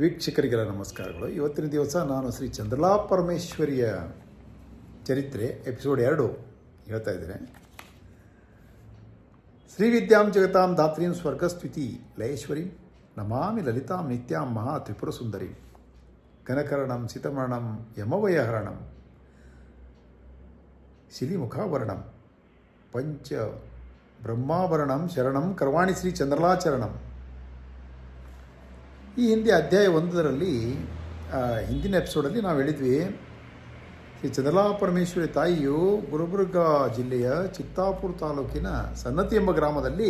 ವೀಕ್ಷಕರಿಗೆಲ್ಲ ನಮಸ್ಕಾರಗಳು. ಇವತ್ತಿನ ದಿವಸ ನಾನು ಶ್ರೀ ಚಂದ್ರಲಾ ಪರಮೇಶ್ವರಿಯ ಚರಿತ್ರೆ ಎಪಿಸೋಡ್ 2 ಹೇಳ್ತಾ ಇದ್ದೇನೆ. ಶ್ರೀ ವಿದ್ಯಾಂ ಜಗತಾಂ ಧಾತ್ರೀಂ ಸ್ವರ್ಗಸ್ಥಿತಿ ಲಯೇಶ್ವರಿ ನಮಾಮಿ ಲಲಿತಾಂ ನಿತ್ಯಾಂ ಮಹಾ ತ್ರಿಪುರ ಸುಂದರಿ ಘನಕರ್ಣಂ ಸಿತಮರ್ಣಂ ಯಮವಯಹರಣಂ ಶಿಲಿಮುಖಾವರಣಂ ಪಂಚ ಬ್ರಹ್ಮಾವರಣಂ ಶರಣಂ ಕರ್ವಾಣಿ ಶ್ರೀ ಚಂದ್ರಲಾಚರಣಂ. ಈ ಹಿಂದೆ ಅಧ್ಯಾಯ 1ರಲ್ಲಿ ಹಿಂದಿನ ಎಪಿಸೋಡಲ್ಲಿ ನಾವು ಹೇಳಿದ್ವಿ, ಶ್ರೀ ಚಂದ್ರಲಾ ಪರಮೇಶ್ವರಿ ತಾಯಿಯು ಗುಲ್ಬರ್ಗ ಜಿಲ್ಲೆಯ ಚಿತ್ತಾಪುರ ತಾಲೂಕಿನ ಸನ್ನತಿ ಎಂಬ ಗ್ರಾಮದಲ್ಲಿ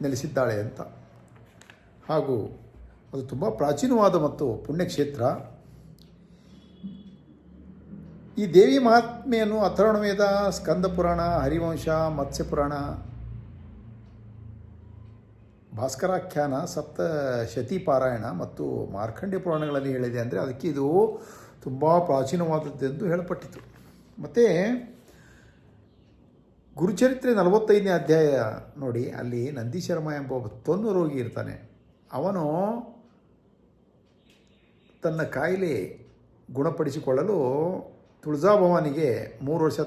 ನೆಲೆಸಿದ್ದಾಳೆ ಅಂತ. ಹಾಗೂ ಅದು ತುಂಬ ಪ್ರಾಚೀನವಾದ ಮತ್ತು ಪುಣ್ಯಕ್ಷೇತ್ರ. ಈ ದೇವಿ ಮಹಾತ್ಮೆಯನ್ನು ಅಥರ್ವಣವೇದ, ಸ್ಕಂದ ಪುರಾಣ, ಹರಿವಂಶ, ಮತ್ಸ್ಯ ಪುರಾಣ, ಭಾಸ್ಕರಾಖ್ಯಾನ, ಸಪ್ತಶತಿ ಪಾರಾಯಣ ಮತ್ತು ಮಾರ್ಕಂಡ್ಯ ಪುರಾಣಗಳಲ್ಲಿ ಹೇಳಿದೆ. ಅಂದರೆ ಅದಕ್ಕೆ ಇದು ತುಂಬ ಪ್ರಾಚೀನವಾದದ್ದೆಂದು ಹೇಳಲ್ಪಟ್ಟಿತು. ಮತ್ತು ಗುರುಚರಿತ್ರೆ 45ನೇ ಅಧ್ಯಾಯ ನೋಡಿ, ಅಲ್ಲಿ ನಂದೀಶರ್ಮ ಎಂಬ ಒಬ್ಬ ತೊನ್ನು ರೋಗಿ ಇರ್ತಾನೆ. ಅವನು ತನ್ನ ಕಾಯಿಲೆ ಗುಣಪಡಿಸಿಕೊಳ್ಳಲು ತುಳಜಾಭವಾನಿಗೆ 3 ವರ್ಷ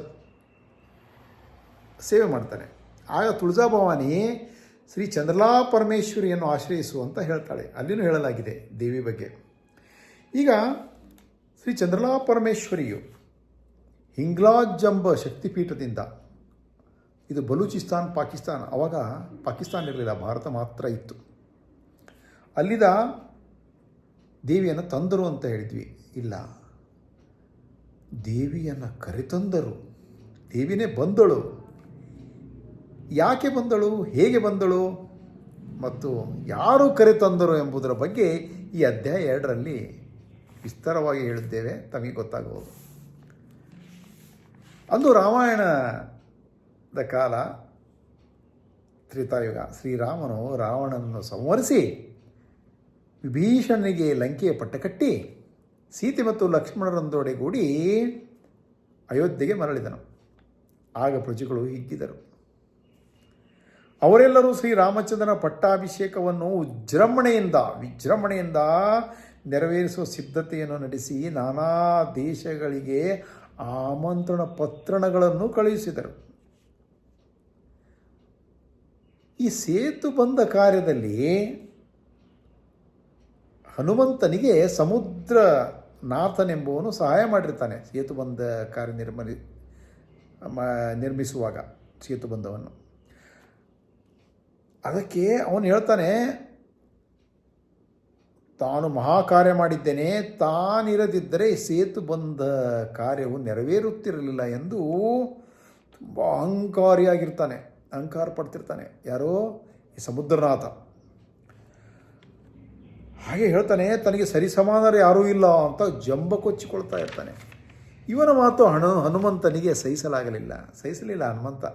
ಸೇವೆ ಮಾಡ್ತಾನೆ. ಆಗ ತುಳಜಾಭವಾನಿ ಶ್ರೀ ಚಂದ್ರಲಾ ಪರಮೇಶ್ವರಿಯನ್ನು ಆಶ್ರಯಿಸು ಅಂತ ಹೇಳ್ತಾಳೆ. ಅಲ್ಲಿನೂ ಹೇಳಲಾಗಿದೆ ದೇವಿ ಬಗ್ಗೆ. ಈಗ ಶ್ರೀ ಚಂದ್ರಲಾ ಪರಮೇಶ್ವರಿಯು ಹಿಂಗ್ಲಾಜ್ ಎಂಬ ಶಕ್ತಿಪೀಠದಿಂದ, ಇದು ಬಲೂಚಿಸ್ತಾನ್ ಪಾಕಿಸ್ತಾನ್, ಆವಾಗ ಪಾಕಿಸ್ತಾನ ಇರಲಿಲ್ಲ, ಭಾರತ ಮಾತ್ರ ಇತ್ತು, ಅಲ್ಲಿದ ದೇವಿಯನ್ನು ತಂದರು ಅಂತ ಹೇಳಿದ್ವಿ. ಇಲ್ಲ, ದೇವಿಯನ್ನು ಕರೆತಂದರು. ದೇವಿನೇ ಬಂದಳು. ಯಾಕೆ ಬಂದಳು, ಹೇಗೆ ಬಂದಳು ಮತ್ತು ಯಾರು ಕರೆತಂದರು ಎಂಬುದರ ಬಗ್ಗೆ ಈ ಅಧ್ಯಾಯ 2ರಲ್ಲಿ ವಿಸ್ತಾರವಾಗಿ ಹೇಳಿದ್ದೇವೆ, ತಮಗೆ ಗೊತ್ತಾಗಬಹುದು. ಅಂದು ರಾಮಾಯಣದ ಕಾಲ, ತ್ರೇತಾಯುಗ. ಶ್ರೀರಾಮನು ರಾವಣನನ್ನು ಸಂಹರಿಸಿ ವಿಭೀಷಣನಿಗೆ ಲಂಕೆಯ ಪಟ್ಟಕಟ್ಟಿ ಸೀತೆ ಮತ್ತು ಲಕ್ಷ್ಮಣರೊಂದೊಡೆಗೂಡಿ ಅಯೋಧ್ಯೆಗೆ ಮರಳಿದನು. ಆಗ ಪ್ರಜೆಗಳು ಹಿಗ್ಗಿದರು. ಅವರೆಲ್ಲರೂ ಶ್ರೀರಾಮಚಂದ್ರನ ಪಟ್ಟಾಭಿಷೇಕವನ್ನು ವಿಜೃಂಭಣೆಯಿಂದ ನೆರವೇರಿಸುವ ಸಿದ್ಧತೆಯನ್ನು ನಡೆಸಿ ನಾನಾ ದೇಶಗಳಿಗೆ ಆಮಂತ್ರಣ ಪತ್ರಣಗಳನ್ನು ಕಳುಹಿಸಿದರು. ಈ ಸೇತು ಬಂದ ಕಾರ್ಯದಲ್ಲಿ ಹನುಮಂತನಿಗೆ ಸಮುದ್ರನಾಥನೆಂಬುವನು ಸಹಾಯ ಮಾಡಿರ್ತಾನೆ. ಸೇತುಬಂಧ ಕಾರ್ಯ ನಿರ್ಮಿಸುವಾಗ ಸೇತುಬಂಧವನ್ನು. ಅದಕ್ಕೆ ಅವನು ಹೇಳ್ತಾನೆ, ತಾನು ಮಹಾಕಾರ್ಯ ಮಾಡಿದ್ದೇನೆ, ತಾನಿರದಿದ್ದರೆ ಸೇತುಬಂಧ ಕಾರ್ಯವು ನೆರವೇರುತ್ತಿರಲಿಲ್ಲ ಎಂದು ತುಂಬ ಅಹಂಕಾರಿಯಾಗಿರ್ತಾನೆ, ಅಹಂಕಾರ ಪಡ್ತಿರ್ತಾನೆ. ಯಾರೋ ಈ ಸಮುದ್ರನಾಥ. ಹಾಗೆ ಹೇಳ್ತಾನೆ, ತನಗೆ ಸರಿಸಮಾನರು ಯಾರೂ ಇಲ್ಲ ಅಂತ ಜಂಬ ಕೊಚ್ಚಿಕೊಳ್ತಾ ಇರ್ತಾನೆ. ಇವನ ಮಾತು ಹನುಮಂತನಿಗೆ ಸಹಿಸಲಿಲ್ಲ ಹನುಮಂತ.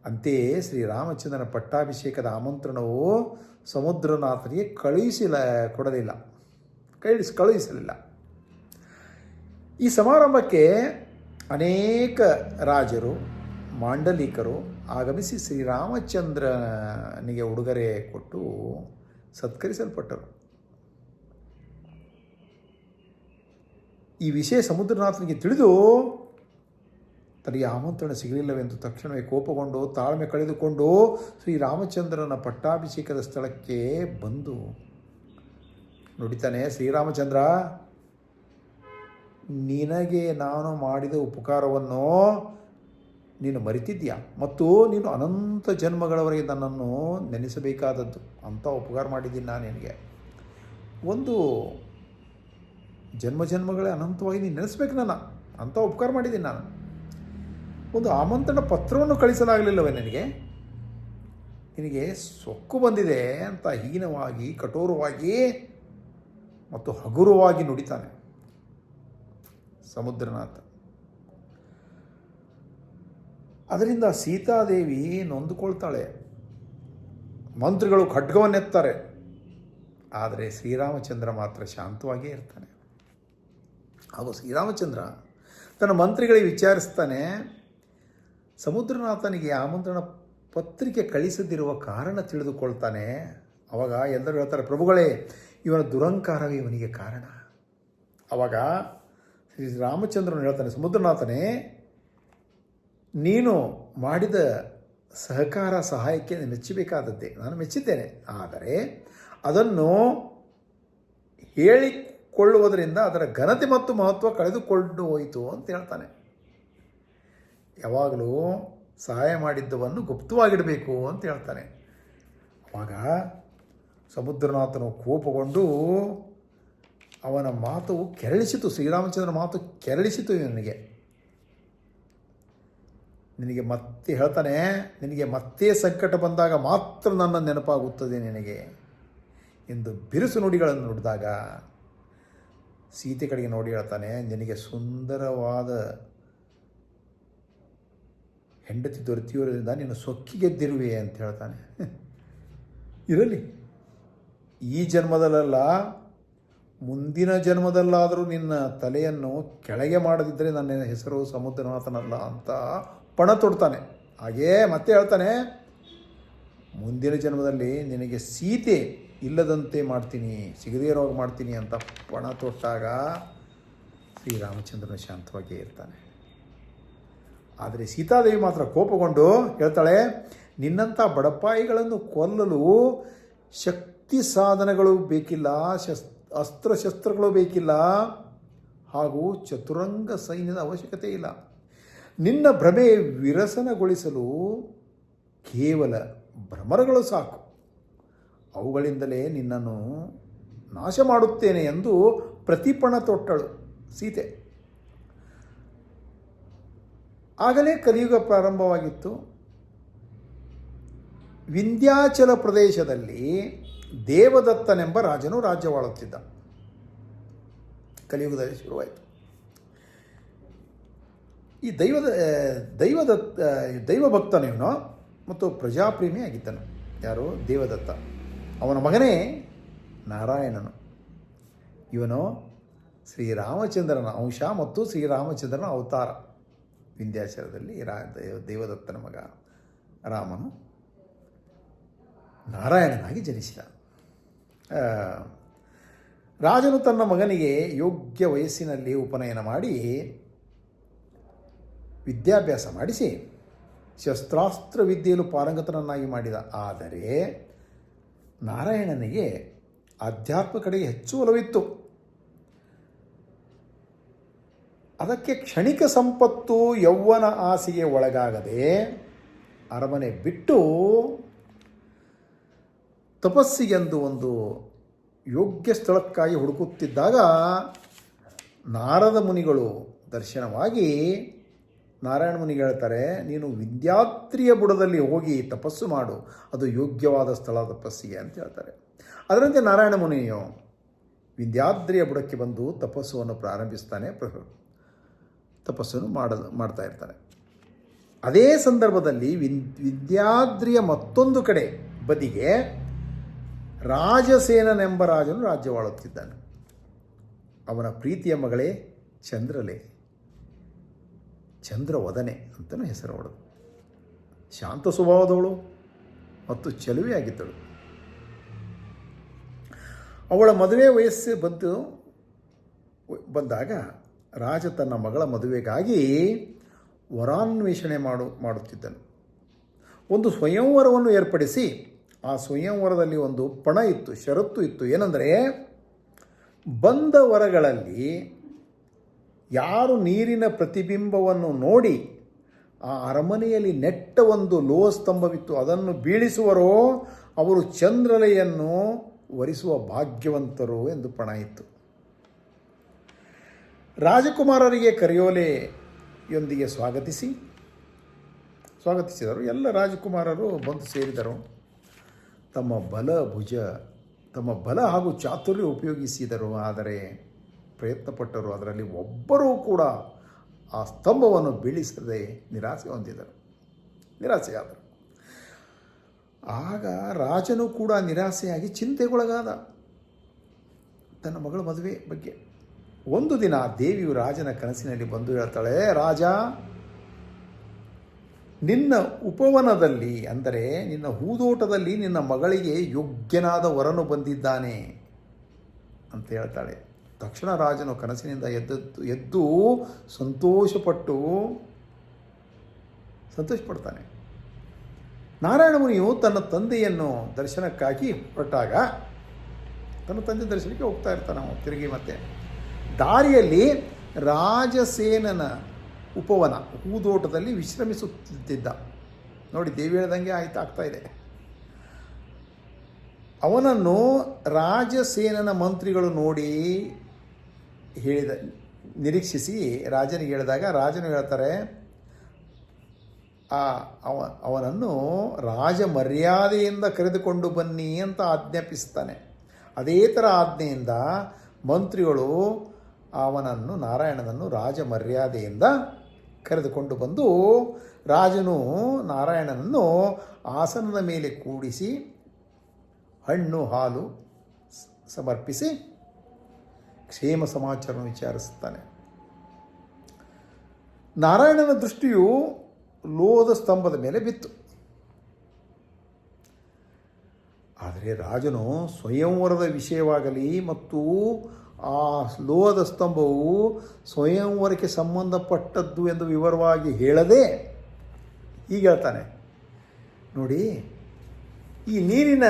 ಅಂತೆಯೇ ಶ್ರೀರಾಮಚಂದ್ರನ ಪಟ್ಟಾಭಿಷೇಕದ ಆಮಂತ್ರಣವು ಸಮುದ್ರನಾಥನಿಗೆ ಕಳುಹಿಸಲಿಲ್ಲ. ಈ ಸಮಾರಂಭಕ್ಕೆ ಅನೇಕ ರಾಜರು, ಮಾಂಡಲಿಕರು ಆಗಮಿಸಿ ಶ್ರೀರಾಮಚಂದ್ರನಿಗೆ ಉಡುಗೊರೆ ಕೊಟ್ಟು ಸತ್ಕರಿಸಲ್ಪಟ್ಟರು. ಈ ವಿಷಯ ಸಮುದ್ರನಾಥನಿಗೆ ತಿಳಿದು ತನಗೆ ಆಮಂತ್ರಣ ಸಿಗಲಿಲ್ಲವೆಂದು ತಕ್ಷಣವೇ ಕೋಪಗೊಂಡು ತಾಳ್ಮೆ ಕಳೆದುಕೊಂಡು ಶ್ರೀರಾಮಚಂದ್ರನ ಪಟ್ಟಾಭಿಷೇಕದ ಸ್ಥಳಕ್ಕೆ ಬಂದು ನುಡಿತಾನೆ, ಶ್ರೀರಾಮಚಂದ್ರ, ನಿನಗೆ ನಾನು ಮಾಡಿದ ಉಪಕಾರವನ್ನು ನೀನು ಮರೆತಿದ್ದೀಯಾ ಮತ್ತು ನೀನು ಅನಂತ ಜನ್ಮಗಳವರೆಗೆ ನನ್ನನ್ನು ನೆನೆಸಬೇಕಾದದ್ದು. ಅಂಥ ಉಪಕಾರ ಮಾಡಿದ್ದೀನಿ ನಾನು ನಿನಗೆ. ಒಂದು ಜನ್ಮಗಳೇ ಅನಂತವಾಗಿ ನೀನು ನೆನೆಸ್ಬೇಕು. ಅಂಥ ಉಪಕಾರ ಮಾಡಿದ್ದೀನಿ ನಾನು. ಒಂದು ಆಮಂತ್ರಣ ಪತ್ರವನ್ನು ಕಳಿಸಲಾಗಲಿಲ್ಲವೇ ನಿನಗೆ ಸೊಕ್ಕು ಬಂದಿದೆ ಅಂತ ಹೀನವಾಗಿ, ಕಠೋರವಾಗಿ ಮತ್ತು ಹಗುರವಾಗಿ ನುಡಿತಾನೆ ಸಮುದ್ರನಾಥ. ಅದರಿಂದ ಸೀತಾದೇವಿ ನೊಂದುಕೊಳ್ತಾಳೆ. ಮಂತ್ರಿಗಳು ಖಡ್ಗವನ್ನೆತ್ತಾರೆ. ಆದರೆ ಶ್ರೀರಾಮಚಂದ್ರ ಮಾತ್ರ ಶಾಂತವಾಗಿಯೇ ಇರ್ತಾನೆ. ಹಾಗೂ ಶ್ರೀರಾಮಚಂದ್ರ ತನ್ನ ಮಂತ್ರಿಗಳಿಗೆ ವಿಚಾರಿಸ್ತಾನೆ, ಸಮುದ್ರನಾಥನಿಗೆ ಆಮಂತ್ರಣ ಪತ್ರಿಕೆ ಕಳಿಸದಿರುವ ಕಾರಣ ತಿಳಿದುಕೊಳ್ತಾನೆ. ಅವಾಗ ಎಲ್ಲರೂ ಹೇಳ್ತಾರೆ, ಪ್ರಭುಗಳೇ, ಇವನ ದುರಂಕಾರವೇ ಇವನಿಗೆ ಕಾರಣ. ಅವಾಗ ಶ್ರೀರಾಮಚಂದ್ರನು ಹೇಳ್ತಾನೆ, ಸಮುದ್ರನಾಥನೇ, ನೀನು ಮಾಡಿದ ಸಹಕಾರ ಸಹಾಯಕ್ಕೆ ಮೆಚ್ಚಬೇಕಾದದ್ದೇ, ನಾನು ಮೆಚ್ಚಿದ್ದೇನೆ. ಆದರೆ ಅದನ್ನು ಹೇಳಿಕೊಳ್ಳುವುದರಿಂದ ಅದರ ಘನತೆ ಮತ್ತು ಮಹತ್ವ ಕಳೆದುಕೊಂಡು ಹೋಯಿತು ಅಂತ ಹೇಳ್ತಾನೆ. ಯಾವಾಗಲೂ ಸಹಾಯ ಮಾಡಿದ್ದವನ್ನು ಗುಪ್ತವಾಗಿಡಬೇಕು ಅಂತ ಹೇಳ್ತಾನೆ. ಆವಾಗ ಸಮುದ್ರನಾಥನು ಕೋಪಗೊಂಡು ಅವನ ಮಾತು ಕೆರಳಿಸಿತು, ಶ್ರೀರಾಮಚಂದ್ರನ ಮಾತು ಕೆರಳಿಸಿತು ನಿನಗೆ ಮತ್ತೆ ಹೇಳ್ತಾನೆ, ನಿನಗೆ ಮತ್ತೆ ಸಂಕಟ ಬಂದಾಗ ಮಾತ್ರ ನನ್ನ ನೆನಪಾಗುತ್ತದೆ ನಿನಗೆ ಎಂದು ಬಿರುಸು ನುಡಿಗಳನ್ನು ನುಡಿದಾಗ ಸೀತೆ ಕಡೆಗೆ ನೋಡಿ ಹೇಳ್ತಾನೆ, ನಿನಗೆ ಸುಂದರವಾದ ಹೆಂಡತಿ ದೊರೆತಿರೋದ್ರಿಂದ ನೀನು ಸೊಕ್ಕಿಗೆದ್ದಿರುವೆ ಅಂತ ಹೇಳ್ತಾನೆ. ಇರಲಿ, ಈ ಜನ್ಮದಲ್ಲ, ಮುಂದಿನ ಜನ್ಮದಲ್ಲಾದರೂ ನಿನ್ನ ತಲೆಯನ್ನು ಕೆಳಗೆ ಮಾಡದಿದ್ದರೆ ನನ್ನ ಹೆಸರು ಸಮುದ್ರನಾಥನಲ್ಲ ಅಂತ ಪಣ ತೊಡ್ತಾನೆ. ಹಾಗೇ ಮತ್ತೆ ಹೇಳ್ತಾನೆ, ಮುಂದಿನ ಜನ್ಮದಲ್ಲಿ ನಿನಗೆ ಸೀತೆ ಇಲ್ಲದಂತೆ ಮಾಡ್ತೀನಿ, ಸಿಗದೇ ಇರೋವಾಗ ಮಾಡ್ತೀನಿ ಅಂತ ಪಣ ತೊಟ್ಟಾಗ ಶ್ರೀರಾಮಚಂದ್ರನ ಶಾಂತವಾಗಿಯೇ ಇರ್ತಾನೆ. ಆದರೆ ಸೀತಾದೇವಿ ಮಾತ್ರ ಕೋಪಗೊಂಡು ಹೇಳ್ತಾಳೆ, ನಿನ್ನಂಥ ಬಡಪಾಯಿಗಳನ್ನು ಕೊಲ್ಲಲು ಶಕ್ತಿ ಸಾಧನಗಳು ಬೇಕಿಲ್ಲ, ಅಸ್ತ್ರಶಸ್ತ್ರಗಳು ಬೇಕಿಲ್ಲ, ಹಾಗೂ ಚತುರಂಗ ಸೈನ್ಯದ ಅವಶ್ಯಕತೆ ಇಲ್ಲ. ನಿನ್ನ ಭ್ರಮೆ ವಿರಸನಗೊಳಿಸಲು ಕೇವಲ ಭ್ರಮರಗಳು ಸಾಕು, ಅವುಗಳಿಂದಲೇ ನಿನ್ನನ್ನು ನಾಶ ಮಾಡುತ್ತೇನೆ ಎಂದು ಪ್ರತಿಪಣ ತೊಟ್ಟಳು ಸೀತೆ. ಆಗಲೇ ಕಲಿಯುಗ ಪ್ರಾರಂಭವಾಗಿತ್ತು. ವಿಂಧ್ಯಾಚಲ ಪ್ರದೇಶದಲ್ಲಿ ದೇವದತ್ತನೆಂಬ ರಾಜನು ರಾಜ್ಯವಾಳುತ್ತಿದ್ದ. ಕಲಿಯುಗದಲ್ಲಿ ಶುರುವಾಯಿತು. ಈ ದೈವಭಕ್ತನಿವನು ಮತ್ತು ಪ್ರಜಾಪ್ರೇಮಿ ಆಗಿದ್ದನು. ಯಾರು? ದೇವದತ್ತ. ಅವನ ಮಗನೇ ನಾರಾಯಣನು. ಇವನು ಶ್ರೀರಾಮಚಂದ್ರನ ಅಂಶ ಮತ್ತು ಶ್ರೀರಾಮಚಂದ್ರನ ಅವತಾರ. ವಿಂಧ್ಯಾಚಲದಲ್ಲಿ ದೇವದತ್ತನ ಮಗ ರಾಮನು ನಾರಾಯಣನಾಗಿ ಜನಿಸಿದ. ರಾಜನು ತನ್ನ ಮಗನಿಗೆ ಯೋಗ್ಯ ವಯಸ್ಸಿನಲ್ಲಿ ಉಪನಯನ ಮಾಡಿ ವಿದ್ಯಾಭ್ಯಾಸ ಮಾಡಿಸಿ ಶಸ್ತ್ರಾಸ್ತ್ರ ವಿದ್ಯೆಯಲ್ಲೂ ಪಾರಂಗತನನ್ನಾಗಿ ಮಾಡಿದ. ಆದರೆ ನಾರಾಯಣನಿಗೆ ಆಧ್ಯಾತ್ಮ ಕಡೆಗೆ ಹೆಚ್ಚು ಒಲವಿತ್ತು. ಅದಕ್ಕೆ ಕ್ಷಣಿಕ ಸಂಪತ್ತು ಯೌವನ ಆಸೆಗೆ ಒಳಗಾಗದೆ ಅರಮನೆ ಬಿಟ್ಟು ತಪಸ್ಸಿಗೆಂದು ಒಂದು ಯೋಗ್ಯ ಸ್ಥಳಕ್ಕಾಗಿ ಹುಡುಕುತ್ತಿದ್ದಾಗ ನಾರದ ಮುನಿಗಳು ದರ್ಶನವಾಗಿ ನಾರಾಯಣ ಮುನಿಗೆ ಹೇಳ್ತಾರೆ, ನೀನು ವಿಂಧ್ಯಾದ್ರಿಯ ಬುಡದಲ್ಲಿ ಹೋಗಿ ತಪಸ್ಸು ಮಾಡು, ಅದು ಯೋಗ್ಯವಾದ ಸ್ಥಳ ತಪಸ್ಸಿಗೆ ಅಂತ ಹೇಳ್ತಾರೆ. ಅದರಂತೆ ನಾರಾಯಣ ಮುನಿಯು ವಿಂಧ್ಯಾದ್ರಿಯ ಬುಡಕ್ಕೆ ಬಂದು ತಪಸ್ಸನ್ನು ಪ್ರಾರಂಭಿಸ್ತಾನೆ. ತಪಸ್ಸನ್ನು ಮಾಡ್ತಾ ಇರ್ತಾನೆ. ಅದೇ ಸಂದರ್ಭದಲ್ಲಿ ವಿಂಧ್ಯಾದ್ರಿಯ ಮತ್ತೊಂದು ಕಡೆ ಬದಿಗೆ ರಾಜಸೇನನೆಂಬ ರಾಜನು ರಾಜ್ಯವಾಳುತ್ತಿದ್ದಾನೆ. ಅವನ ಪ್ರೀತಿಯ ಮಗಳೇ ಚಂದ್ರಲೆ, ಚಂದ್ರವದನೆ ಅಂತಲೂ ಹೆಸರು ಹೊಡೆದು. ಶಾಂತ ಸ್ವಭಾವದವಳು ಮತ್ತು ಚೆಲುವೆಯಾಗಿದ್ದಳು. ಅವಳ ಮದುವೆ ವಯಸ್ಸು ಬಂದಾಗ ರಾಜ ತನ್ನ ಮಗಳ ಮದುವೆಗಾಗಿ ವರಾನ್ವೇಷಣೆ ಮಾಡುತ್ತಿದ್ದನು. ಒಂದು ಸ್ವಯಂವರವನ್ನು ಏರ್ಪಡಿಸಿ ಆ ಸ್ವಯಂವರದಲ್ಲಿ ಒಂದು ಪಣ ಇತ್ತು, ಷರತ್ತು ಇತ್ತು. ಏನೆಂದರೆ, ಬಂದ ವರಗಳಲ್ಲಿ ಯಾರು ನೀರಿನ ಪ್ರತಿಬಿಂಬವನ್ನು ನೋಡಿ ಆ ಅರಮನೆಯಲ್ಲಿ ನೆಟ್ಟ ಒಂದು ಲೋಹ ಸ್ತಂಭವಿತ್ತು, ಅದನ್ನು ಬೀಳಿಸುವರೋ ಅವರು ಚಂದ್ರಲೆಯನ್ನು ವರಿಸುವ ಭಾಗ್ಯವಂತರು ಎಂದು ಪಣ ಇತ್ತು. ರಾಜಕುಮಾರರಿಗೆ ಕರಿಯೋಲೆಯೊಂದಿಗೆ ಸ್ವಾಗತಿಸಿದರು. ಎಲ್ಲ ರಾಜಕುಮಾರರು ಬಂದು ಸೇರಿದರು. ತಮ್ಮ ಬಲ ಹಾಗೂ ಚಾತುರ್ಯ ಉಪಯೋಗಿಸಿದರು. ಆದರೆ ಪ್ರಯತ್ನಪಟ್ಟರು. ಅದರಲ್ಲಿ ಒಬ್ಬರೂ ಕೂಡ ಆ ಸ್ತಂಭವನ್ನು ಬೀಳಿಸದೆ ನಿರಾಸೆಯಾದರು. ಆಗ ರಾಜನು ಕೂಡ ನಿರಾಸೆಯಾಗಿ ಚಿಂತೆಗೊಳಗಾದ ತನ್ನ ಮಗಳ ಮದುವೆ ಬಗ್ಗೆ. ಒಂದು ದಿನ ದೇವಿಯು ರಾಜನ ಕನಸಿನಲ್ಲಿ ಬಂದು ಹೇಳ್ತಾಳೆ, ರಾಜ, ನಿನ್ನ ಉಪವನದಲ್ಲಿ ಅಂದರೆ ನಿನ್ನ ಹೂದೋಟದಲ್ಲಿ ನಿನ್ನ ಮಗಳಿಗೆ ಯೋಗ್ಯನಾದ ವರನು ಬಂದಿದ್ದಾನೆ ಅಂತ ಹೇಳ್ತಾಳೆ. ತಕ್ಷಣ ರಾಜನು ಕನಸಿನಿಂದ ಎದ್ದು ಸಂತೋಷಪಡ್ತಾನೆ. ನಾರಾಯಣ ಮುನಿಯು ತನ್ನ ತಂದೆಯನ್ನು ದರ್ಶನಕ್ಕಾಗಿ ಹೊರಟಾಗ ತನ್ನ ತಂದೆ ದರ್ಶನಕ್ಕೆ ಹೋಗ್ತಾ ಇರ್ತಾನೆ ಅವನು ತಿರುಗಿ. ಮತ್ತೆ ದಾರಿಯಲ್ಲಿ ರಾಜಸೇನನ ಉಪವನ ಹೂದೋಟದಲ್ಲಿ ವಿಶ್ರಮಿಸುತ್ತಿದ್ದ. ನೋಡಿ, ದೇವಿ ಹೇಳ್ದಂಗೆ ಆಗ್ತಾ ಇದೆ. ಅವನನ್ನು ರಾಜಸೇನನ ಮಂತ್ರಿಗಳು ನೋಡಿ ನಿರೀಕ್ಷಿಸಿ ರಾಜನಿಗೆ ಹೇಳಿದಾಗ ರಾಜನು ಹೇಳ್ತಾರೆ, ಅವನನ್ನು ರಾಜ ಮರ್ಯಾದೆಯಿಂದ ಕರೆದುಕೊಂಡು ಬನ್ನಿ ಅಂತ ಆಜ್ಞಾಪಿಸ್ತಾನೆ. ಅದೇ ಥರ ಆಜ್ಞೆಯಿಂದ ಮಂತ್ರಿಗಳು ನಾರಾಯಣನನ್ನು ರಾಜ ಮರ್ಯಾದೆಯಿಂದ ಕರೆದುಕೊಂಡು ಬಂದು ರಾಜನು ನಾರಾಯಣನನ್ನು ಆಸನದ ಮೇಲೆ ಕೂಡಿಸಿ ಹಣ್ಣು ಹಾಲು ಸಮರ್ಪಿಸಿ ಕ್ಷೇಮ ಸಮಾಚಾರವನ್ನು ವಿಚಾರಿಸುತ್ತಾನೆ. ನಾರಾಯಣನ ದೃಷ್ಟಿಯು ಲೋಹದ ಸ್ತಂಭದ ಮೇಲೆ ಬಿತ್ತು. ಆದರೆ ರಾಜನು ಸ್ವಯಂವರದ ವಿಷಯವಾಗಲಿ ಮತ್ತು ಆ ಲೋಹದ ಸ್ತಂಭವು ಸ್ವಯಂವರಕ್ಕೆ ಸಂಬಂಧಪಟ್ಟದ್ದು ಎಂದು ವಿವರವಾಗಿ ಹೇಳದೆ ಹೀಗೆ ಹೇಳ್ತಾನೆ, ನೋಡಿ, ಈ ನೀರಿನ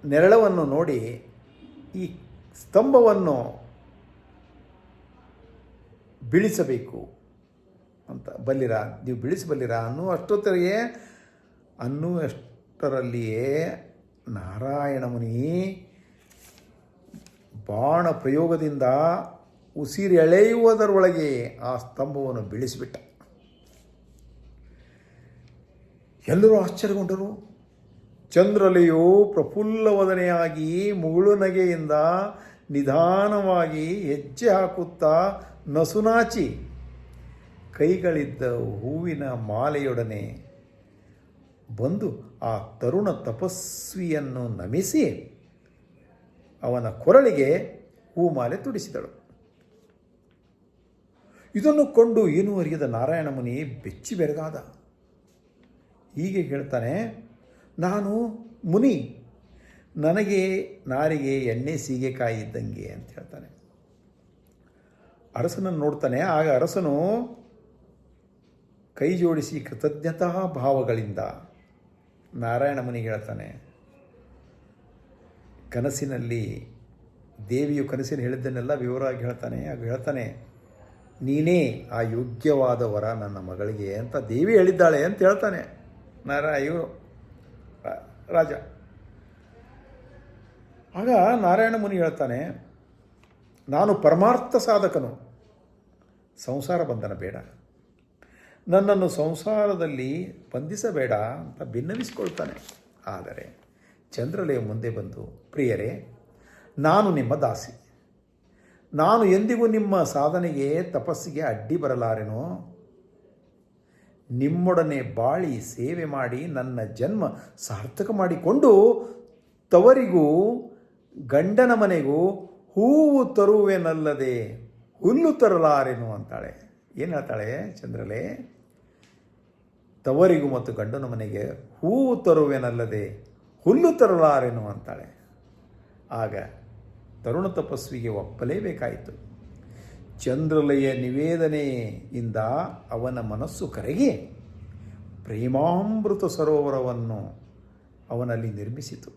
ನೆರಳವನ್ನು ನೋಡಿ ಈ ಸ್ತಂಭವನ್ನು ಬೀಳಿಸಬೇಕು ಅಂತ ನೀವು ಬೀಳಿಸಬಲ್ಲಿರಾ ಅನ್ನುವಷ್ಟರಲ್ಲಿಯೇ ನಾರಾಯಣ ಮುನಿ ಬಾಣ ಪ್ರಯೋಗದಿಂದ ಉಸಿರೆಳೆಯುವುದರೊಳಗೆ ಆ ಸ್ತಂಭವನ್ನು ಬೀಳಿಸಿಬಿಟ್ಟ. ಎಲ್ಲರೂ ಆಶ್ಚರ್ಯಗೊಂಡರು. ಚಂದ್ರಲೆಯು ಪ್ರಫುಲ್ಲವದನೆಯಾಗಿ ಮುಗುಳು ನಗೆಯಿಂದ ನಿಧಾನವಾಗಿ ಹೆಜ್ಜೆ ಹಾಕುತ್ತಾ ನಸುನಾಚಿ ಕೈಗಳಿದ್ದ ಹೂವಿನ ಮಾಲೆಯೊಡನೆ ಬಂದು ಆ ತರುಣ ತಪಸ್ವಿಯನ್ನು ನಮಿಸಿ ಅವನ ಕೊರಳಿಗೆ ಹೂಮಾಲೆ ತುಡಿಸಿದಳು. ಇದನ್ನು ಕೊಂಡು ಏನೂ ಅರಿಯದ ನಾರಾಯಣ ಮುನಿ ಬೆಚ್ಚಿ ಬೆರಗಾದ. ಹೀಗೆ ಹೇಳ್ತಾನೆ, ನಾನು ಮುನಿ, ನನಗೆ ನಾರಿಗೆ ಎಣ್ಣೆ ಸೀಗೆಕಾಯಿ ಇದ್ದಂಗೆ ಅಂತ ಹೇಳ್ತಾನೆ. ಅರಸನನ್ನು ನೋಡ್ತಾನೆ. ಆಗ ಅರಸನು ಕೈ ಜೋಡಿಸಿ ಕೃತಜ್ಞತಾ ಭಾವಗಳಿಂದ ನಾರಾಯಣ ಮುನಿಗೆ ಹೇಳ್ತಾನೆ, ಕನಸಿನಲ್ಲಿ ದೇವಿಯು ಕನಸಿನ ಹೇಳಿದ್ದನ್ನೆಲ್ಲ ವಿವರವಾಗಿ ಹೇಳ್ತಾನೆ, ನೀನೇ ಆ ಯೋಗ್ಯವಾದ ವರ ನನ್ನ ಮಗಳಿಗೆ ಅಂತ ದೇವಿ ಹೇಳಿದ್ದಾಳೆ ಅಂತ ಹೇಳ್ತಾನೆ ರಾಜ. ಆಗ ನಾರಾಯಣ ಮುನಿ ಹೇಳ್ತಾನೆ, ನಾನು ಪರಮಾರ್ಥ ಸಾಧಕನು, ಸಂಸಾರ ಬಂಧನ ಬೇಡ, ನನ್ನನ್ನು ಸಂಸಾರದಲ್ಲಿ ಬಂಧಿಸಬೇಡ ಅಂತ ಭಿನ್ನವಿಸಿಕೊಳ್ತಾನೆ. ಆದರೆ ಚಂದ್ರಲೆಯ ಮುಂದೆ ಬಂದು, ಪ್ರಿಯರೇ, ನಾನು ನಿಮ್ಮ ದಾಸಿ, ನಾನು ಎಂದಿಗೂ ನಿಮ್ಮ ಸಾಧನೆಗೆ ತಪಸ್ಸಿಗೆ ಅಡ್ಡಿ ಬರಲಾರೆನೋ. ನಿಮ್ಮೊಡನೆ ಬಾಳಿ ಸೇವೆ ಮಾಡಿ ನನ್ನ ಜನ್ಮ ಸಾರ್ಥಕ ಮಾಡಿಕೊಂಡು ತವರಿಗೂ ಗಂಡನ ಮನೆಗೂ ಹೂವು ತರುವೆನಲ್ಲದೆ ಹುಲ್ಲು ತರಲಾರೆನು ಅಂತಾಳೆ. ಏನು ಹೇಳ್ತಾಳೆ ಚಂದ್ರಲೆ? ತವರಿಗೂ ಮತ್ತು ಗಂಡನ ಮನೆಗೆ ಹೂವು ತರುವೆನಲ್ಲದೆ ಹುಲ್ಲು ತರಲಾರೆನು ಅಂತಾಳೆ. ಆಗ ತರುಣ ತಪಸ್ವಿಗೆ ಒಪ್ಪಲೇಬೇಕಾಯಿತು. ಚಂದ್ರಲೆಯ ನಿವೇದನೆಯಿಂದ ಅವನ ಮನಸ್ಸು ಕರಗಿ ಪ್ರೇಮಾಮೃತ ಸರೋವರವನ್ನು ಅವನಲ್ಲಿ ನಿರ್ಮಿಸಿತು.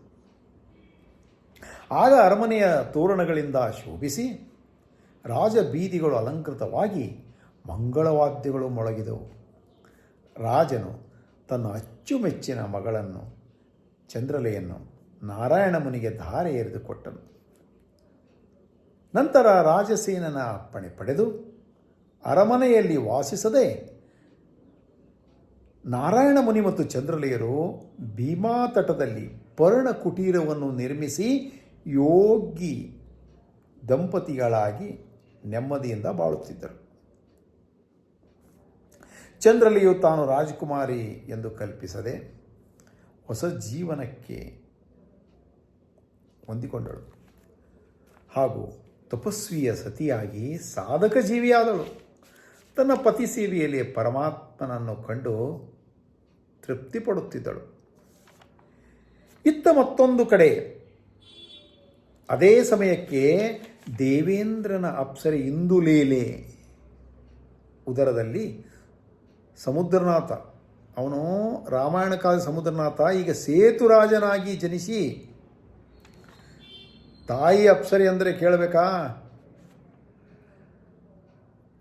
ಆಗ ಅರಮನೆಯ ತೋರಣಗಳಿಂದ ಶೋಭಿಸಿ ರಾಜ ಬೀದಿಗಳು ಅಲಂಕೃತವಾಗಿ ಮಂಗಳವಾದ್ಯಗಳು ಮೊಳಗಿದವು. ರಾಜನು ತನ್ನ ಅಚ್ಚುಮೆಚ್ಚಿನ ಮಗಳನ್ನು ಚಂದ್ರಲೆಯನ್ನು ನಾರಾಯಣ ಮುನಿಗೆ ಧಾರೆ ಎರೆದುಕೊಟ್ಟನು. ನಂತರ ರಾಜಸೇನನ ಅಪ್ಪಣೆ ಪಡೆದು ಅರಮನೆಯಲ್ಲಿ ವಾಸಿಸದೆ ನಾರಾಯಣ ಮುನಿ ಮತ್ತು ಚಂದ್ರಲೆಯರು ಭೀಮಾ ತಟದಲ್ಲಿ ಪರ್ಣ ಕುಟೀರವನ್ನು ನಿರ್ಮಿಸಿ ಯೋಗಿ ದಂಪತಿಗಳಾಗಿ ನೆಮ್ಮದಿಯಿಂದ ಬಾಳುತ್ತಿದ್ದರು. ಚಂದ್ರಲೆಯು ತಾನು ರಾಜಕುಮಾರಿ ಎಂದು ಕಲ್ಪಿಸದೆ ಹೊಸ ಜೀವನಕ್ಕೆ ಹೊಂದಿಕೊಂಡಳು ಹಾಗೂ ತಪಸ್ವಿಯ ಸತಿಯಾಗಿ ಸಾಧಕ ಜೀವಿಯಾದಳು. ತನ್ನ ಪತಿ ಸೇವೆಯಲ್ಲಿ ಪರಮಾತ್ಮನನ್ನು ಕಂಡು ತೃಪ್ತಿಪಡುತ್ತಿದ್ದಳು. ಇತ್ತ ಮತ್ತೊಂದು ಕಡೆ ಅದೇ ಸಮಯಕ್ಕೆ ದೇವೇಂದ್ರನ ಅಪ್ಸರೆ ಇಂದುಲೇಲೆ ಉದರದಲ್ಲಿ ಸಮುದ್ರನಾಥ, ಅವನು ರಾಮಾಯಣ ಕಾಲದ ಸಮುದ್ರನಾಥ ಈಗ ಸೇತುರಾಜನಾಗಿ ಜನಿಸಿ, ತಾಯಿ ಅಪ್ಸರೆ ಅಂದರೆ ಕೇಳಬೇಕಾ,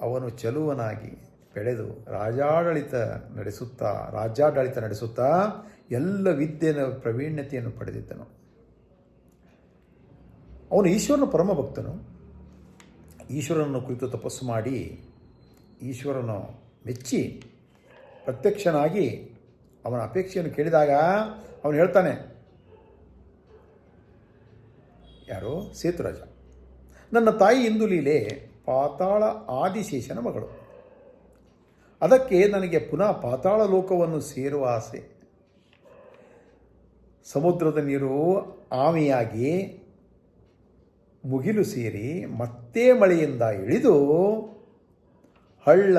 ಅವನು ಚಲುವನಾಗಿ ಬೆಳೆದು ರಾಜ್ಯಾಡಳಿತ ನಡೆಸುತ್ತಾ ಎಲ್ಲ ವಿದ್ಯೆಯ ಪ್ರವೀಣ್ಯತೆಯನ್ನು ಪಡೆದಿದ್ದನು. ಅವನು ಈಶ್ವರನ ಪರಮ ಭಕ್ತನು. ಈಶ್ವರನನ್ನು ಕುರಿತು ತಪಸ್ಸು ಮಾಡಿ ಈಶ್ವರನು ಮೆಚ್ಚಿ ಪ್ರತ್ಯಕ್ಷನಾಗಿ ಅವನ ಅಪೇಕ್ಷೆಯನ್ನು ಕೇಳಿದಾಗ ಅವನು ಹೇಳ್ತಾನೆ, ಯಾರೋ ಸೇತುರಾಜ, ನನ್ನ ತಾಯಿ ಇಂದುಲೀಲೆ ಪಾತಾಳ ಆದಿಶೇಷನ ಮಗಳು. ಅದಕ್ಕೆ ನನಗೆ ಪುನಃ ಪಾತಾಳ ಲೋಕವನ್ನು ಸೇರುವ ಆಸೆ. ಸಮುದ್ರದ ನೀರು ಆವಿಯಾಗಿ ಮುಗಿಲು ಸೇರಿ ಮತ್ತೆ ಮಳೆಯಿಂದ ಇಳಿದು ಹಳ್ಳ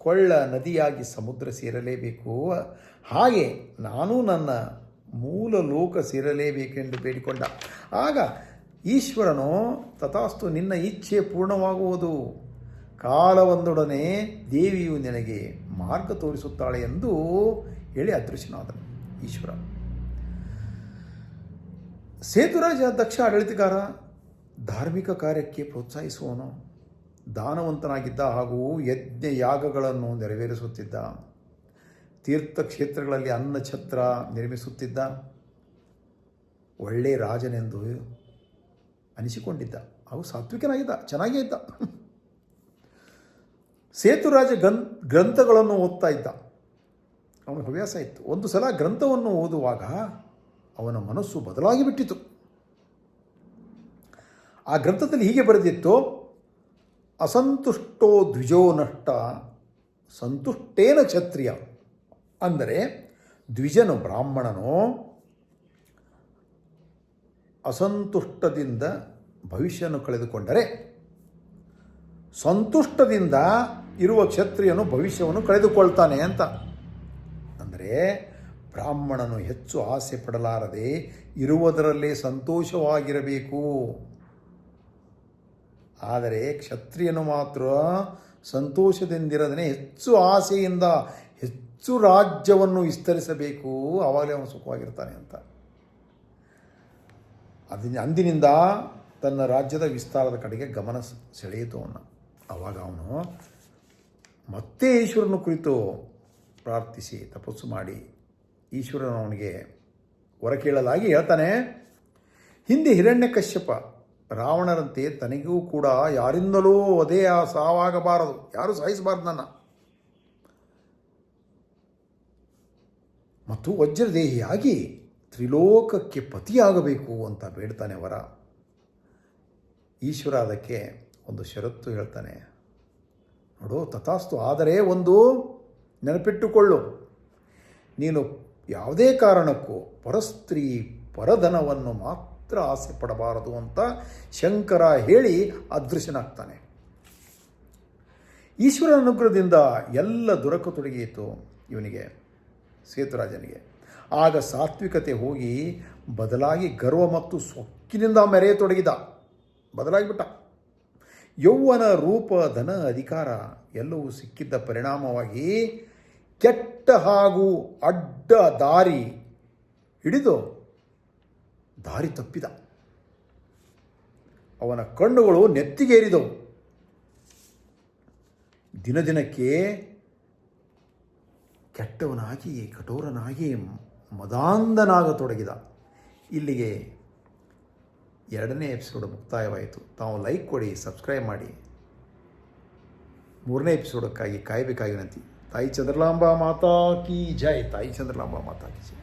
ಕೊಳ್ಳ ನದಿಯಾಗಿ ಸಮುದ್ರ ಸೇರಲೇಬೇಕು. ಹಾಗೆ ನಾನು ನನ್ನ ಮೂಲ ಲೋಕ ಸೇರಲೇಬೇಕೆಂದು ಬೇಡಿಕೊಂಡ. ಆಗ ಈಶ್ವರನು ತಥಾಸ್ತು, ನಿನ್ನ ಇಚ್ಛೆ ಪೂರ್ಣವಾಗುವುದು, ಕಾಲವೊಂದೊಡನೆ ದೇವಿಯು ನಿನಗೆ ಮಾರ್ಗ ತೋರಿಸುತ್ತಾಳೆ ಎಂದು ಹೇಳಿ ಅದೃಶ್ಯನಾದನು ಈಶ್ವರ. ಸೇತುರಾಜ ದಕ್ಷ ಆಡಳಿತಗಾರ, ಧಾರ್ಮಿಕ ಕಾರ್ಯಕ್ಕೆ ಪ್ರೋತ್ಸಾಹಿಸುವವನು, ದಾನವಂತನಾಗಿದ್ದ ಹಾಗೂ ಯಜ್ಞ ಯಾಗಗಳನ್ನು ನೆರವೇರಿಸುತ್ತಿದ್ದ, ತೀರ್ಥಕ್ಷೇತ್ರಗಳಲ್ಲಿ ಅನ್ನಛತ್ರ ನಿರ್ಮಿಸುತ್ತಿದ್ದ, ಒಳ್ಳೆಯ ರಾಜನೆಂದು ಅನಿಸಿಕೊಂಡಿದ್ದ. ಹಾಗೂ ಸಾತ್ವಿಕನಾಗಿದ್ದ, ಚೆನ್ನಾಗೇ ಇದ್ದ. ಸೇತುರಾಜ ಗ್ರಂಥಗಳನ್ನು ಓದ್ತಾ ಇದ್ದ. ಅವನ ಹವ್ಯಾಸ ಇತ್ತು. ಒಂದು ಸಲ ಗ್ರಂಥವನ್ನು ಓದುವಾಗ ಅವನ ಮನಸ್ಸು ಬದಲಾಗಿ ಬಿಟ್ಟಿತು. ಆ ಗ್ರಂಥದಲ್ಲಿ ಹೀಗೆ ಬರೆದಿತ್ತು, ಅಸಂತುಷ್ಟೋ ದ್ವಿಜೋ ನಷ್ಟ ಸಂತುಷ್ಟೇನ ಕ್ಷತ್ರಿಯ. ಅಂದರೆ ದ್ವಿಜನು ಬ್ರಾಹ್ಮಣನು ಅಸಂತುಷ್ಟದಿಂದ ಭವಿಷ್ಯವನ್ನು ಕಳೆದುಕೊಂಡರೆ, ಸಂತುಷ್ಟದಿಂದ ಇರುವ ಕ್ಷತ್ರಿಯನು ಭವಿಷ್ಯವನ್ನು ಕಳೆದುಕೊಳ್ತಾನೆ ಅಂತ. ಅಂದರೆ ಬ್ರಾಹ್ಮಣನು ಹೆಚ್ಚು ಆಸೆ ಪಡಲಾರದೆ ಇರುವುದರಲ್ಲೇ ಸಂತೋಷವಾಗಿರಬೇಕು. ಆದರೆ ಕ್ಷತ್ರಿಯನು ಮಾತ್ರ ಸಂತೋಷದಿಂದಿರದೇ ಹೆಚ್ಚು ಆಸೆಯಿಂದ ಹೆಚ್ಚು ರಾಜ್ಯವನ್ನು ವಿಸ್ತರಿಸಬೇಕು, ಆವಾಗಲೇ ಅವನು ಸುಖವಾಗಿರ್ತಾನೆ ಅಂತ. ಅಂದಿನಿಂದ ತನ್ನ ರಾಜ್ಯದ ವಿಸ್ತಾರದ ಕಡೆಗೆ ಗಮನ ಸೆಳೆಯಿತು ಅವನು. ಆವಾಗ ಅವನು ಮತ್ತೆ ಈಶ್ವರನ ಕುರಿತು ಪ್ರಾರ್ಥಿಸಿ ತಪಸ್ಸು ಮಾಡಿ ಈಶ್ವರನು ಅವನಿಗೆ ವರ ಕೇಳಲಾಗಿ ಹೇಳ್ತಾನೆ, ಹಿಂದೆ ಹಿರಣ್ಯಕಶ್ಯಪ ರಾವಣರಂತೆ ತನಗೂ ಕೂಡ ಯಾರಿಂದಲೂ ಅದೇ ಸಾವಾಗಬಾರದು, ಯಾರೂ ಸಾಯಿಸಬಾರ್ದು ನನ್ನ, ಮತ್ತು ವಜ್ರದೇಹಿಯಾಗಿ ತ್ರಿಲೋಕಕ್ಕೆ ಪತಿಯಾಗಬೇಕು ಅಂತ ಬೇಡ್ತಾನೆ ವರ. ಈಶ್ವರ ಅದಕ್ಕೆ ಒಂದು ಷರತ್ತು ಹೇಳ್ತಾನೆ, ನೋಡು ತಥಾಸ್ತು, ಆದರೆ ಒಂದು ನೆನಪಿಟ್ಟುಕೊಳ್ಳು, ನೀನು ಯಾವುದೇ ಕಾರಣಕ್ಕೂ ಪರಸ್ತ್ರೀ ಪರಧನವನ್ನು ಮಾತ್ರ ಆಸೆ ಪಡಬಾರದು ಅಂತ ಶಂಕರ ಹೇಳಿ ಅದೃಶ್ಯನಾಗ್ತಾನೆ. ಈಶ್ವರನ ಅನುಗ್ರಹದಿಂದ ಎಲ್ಲ ದೊರಕತೊಡಗಿಯಿತು ಇವನಿಗೆ, ಸೇತುರಾಜನಿಗೆ. ಆಗ ಸಾತ್ವಿಕತೆ ಹೋಗಿ ಬದಲಾಗಿ ಗರ್ವ ಮತ್ತು ಸೊಕ್ಕಿನಿಂದ ಮೆರೆಯತೊಡಗಿದ, ಬದಲಾಗಿಬಿಟ್ಟ. ಯೌವನ, ರೂಪ, ಧನ, ಅಧಿಕಾರ ಎಲ್ಲವೂ ಸಿಕ್ಕಿದ್ದ ಪರಿಣಾಮವಾಗಿ ಕೆಟ್ಟ ಹಾಗೂ ಅಡ್ಡ ದಾರಿ ಹಿಡಿದು ದಾರಿ ತಪ್ಪಿದ. ಅವನ ಕಣ್ಣುಗಳು ನೆತ್ತಿಗೇರಿದವು. ದಿನದಿನಕ್ಕೆ ಕೆಟ್ಟವನಾಗಿ, ಕಠೋರನಾಗಿ, ಮದಾಂಧನಾಗತೊಡಗಿದ. ಇಲ್ಲಿಗೆ 2ನೇ ಎಪಿಸೋಡ್ ಮುಕ್ತಾಯವಾಯಿತು. ತಾವು ಲೈಕ್ ಕೊಡಿ, ಸಬ್ಸ್ಕ್ರೈಬ್ ಮಾಡಿ. 3ನೇ ಎಪಿಸೋಡಕ್ಕಾಗಿ ಕಾಯಬೇಕಾಗಿ ವಿನಂತಿ. ತಾಯಿ ಚಂದ್ರಲಾಂಬಾ ಮಾತಾ ಕಿ ಜೈ. ತಾಯಿ ಚಂದ್ರಲಾಂಬಾ ಮಾತಾ ಕಿ ಜೈ.